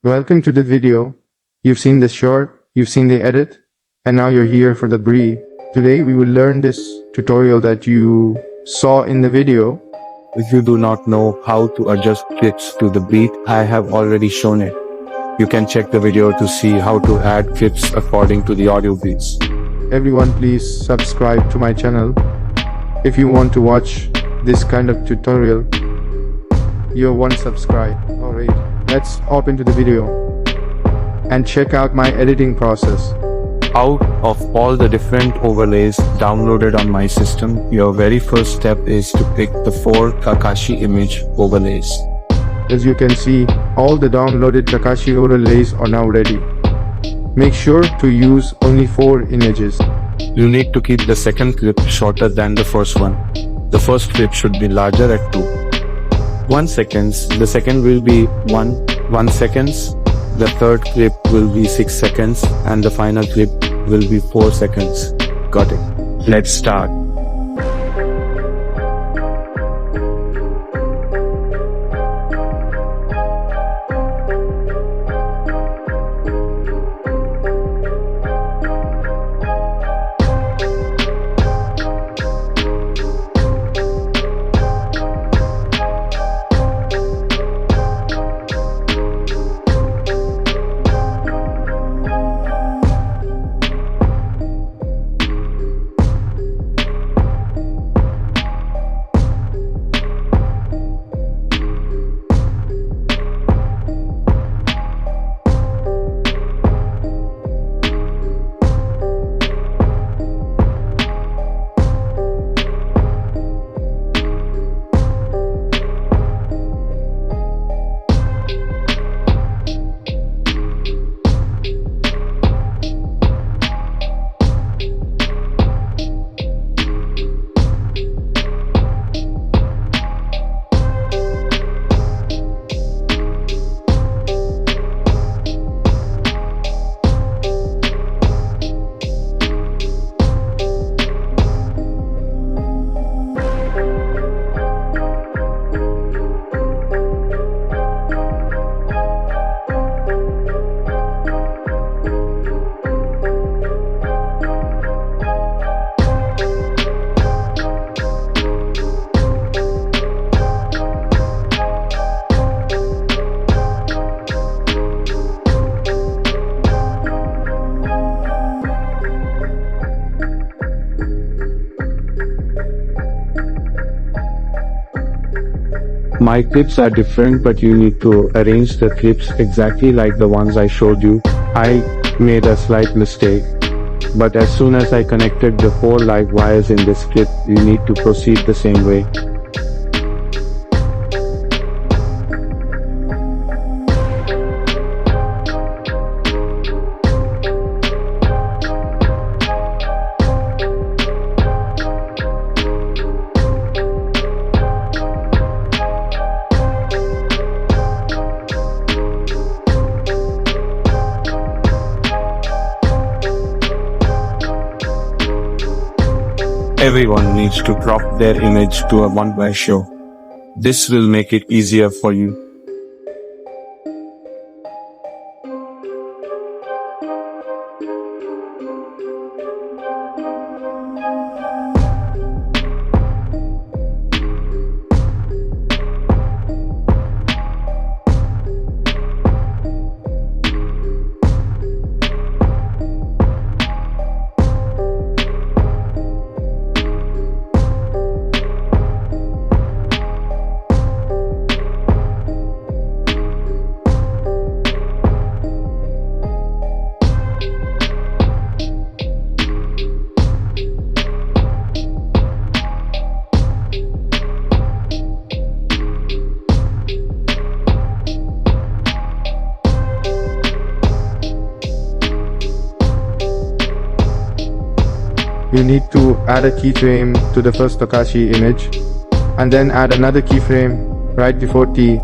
Welcome to the video. You've seen the short, you've seen the edit, and now you're here for the brief. Today we will learn this tutorial that you saw in the video. If you do not know how to adjust clips to the beat, I have already shown it. You can check the video to see how to add clips according to the audio beats. Everyone please subscribe to my channel. If you want to watch this kind of tutorial, you're one subscribe. Alright, let's hop into the video and check out my editing process. Out of all the different overlays downloaded on my system, your very first step is to pick the 4 Kakashi image overlays. As you can see, all the downloaded Kakashi overlays are now ready. Make sure to use only 4 images. You need to keep the second clip shorter than the first one. The first clip should be larger at 2. 1 seconds, the second will be 1 seconds, the third clip will be 6 seconds, and the final clip will be 4 seconds. Got it. Let's start. My clips are different, but you need to arrange the clips exactly like the ones I showed you. I made a slight mistake, but as soon as I connected the 4 live wires in this clip, you need to proceed the same way. Everyone needs to crop their image to a 1 ratio. This will make it easier for you. You need to add a keyframe to the first Kakashi image, and then add another keyframe right before T.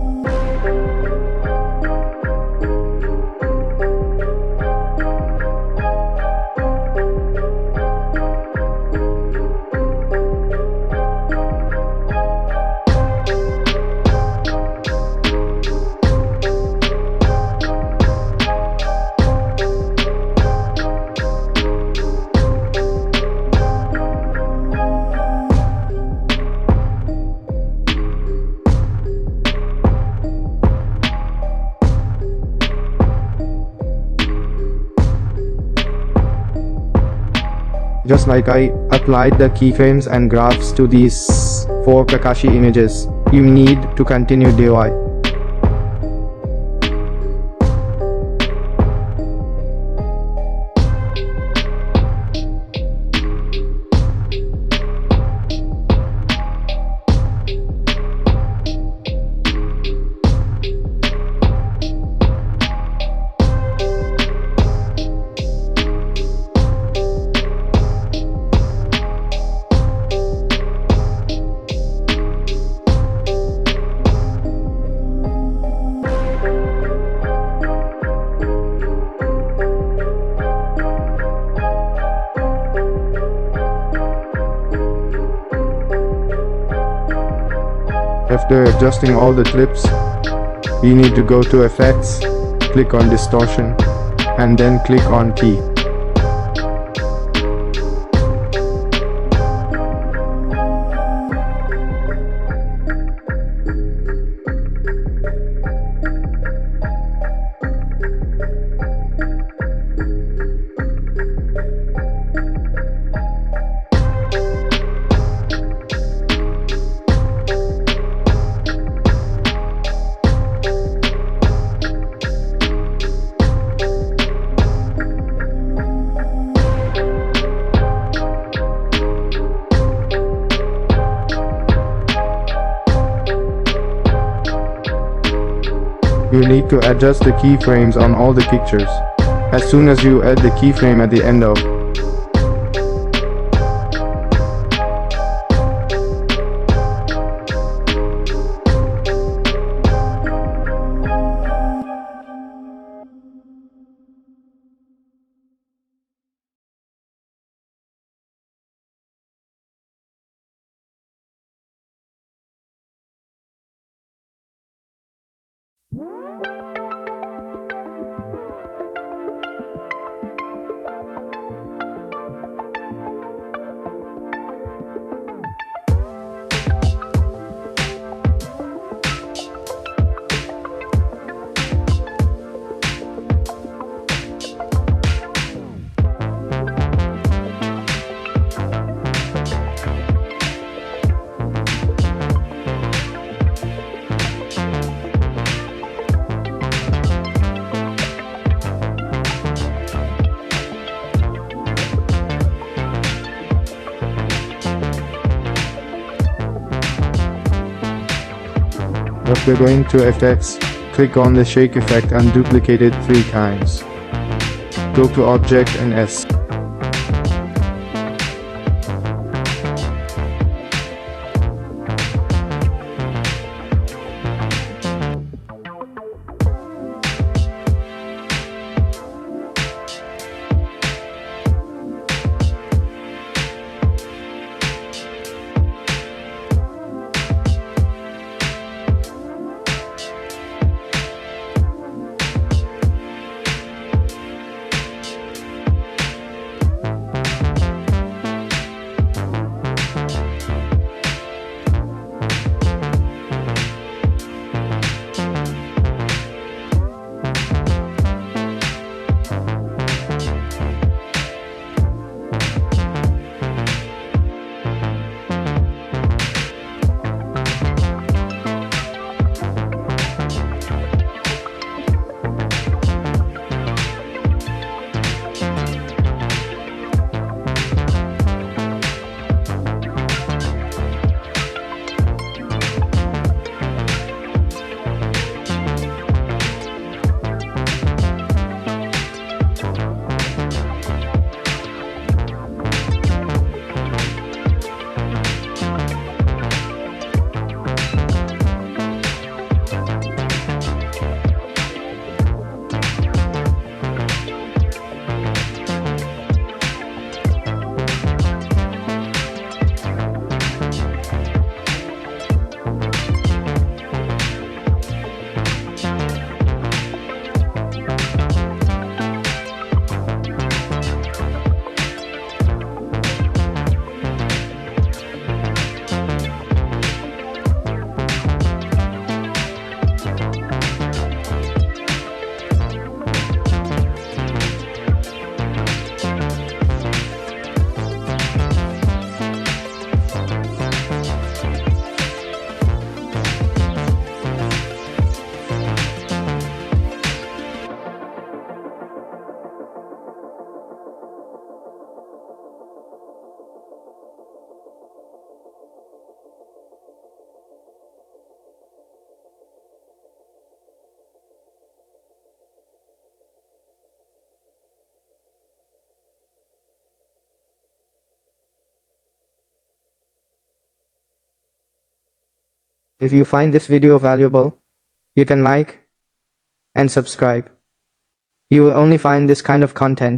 Just like I applied the keyframes and graphs to these 4 Kakashi images, you need to continue DIY. After adjusting all the clips, you need to go to Effects, click on Distortion, and then click on Key. You need to adjust the keyframes on all the pictures. As soon as you add the keyframe at the end of After going to Effects, click on the Shake effect and duplicate it 3 times. Go to Object and S. If you find this video valuable, you can like and subscribe. You will only find this kind of content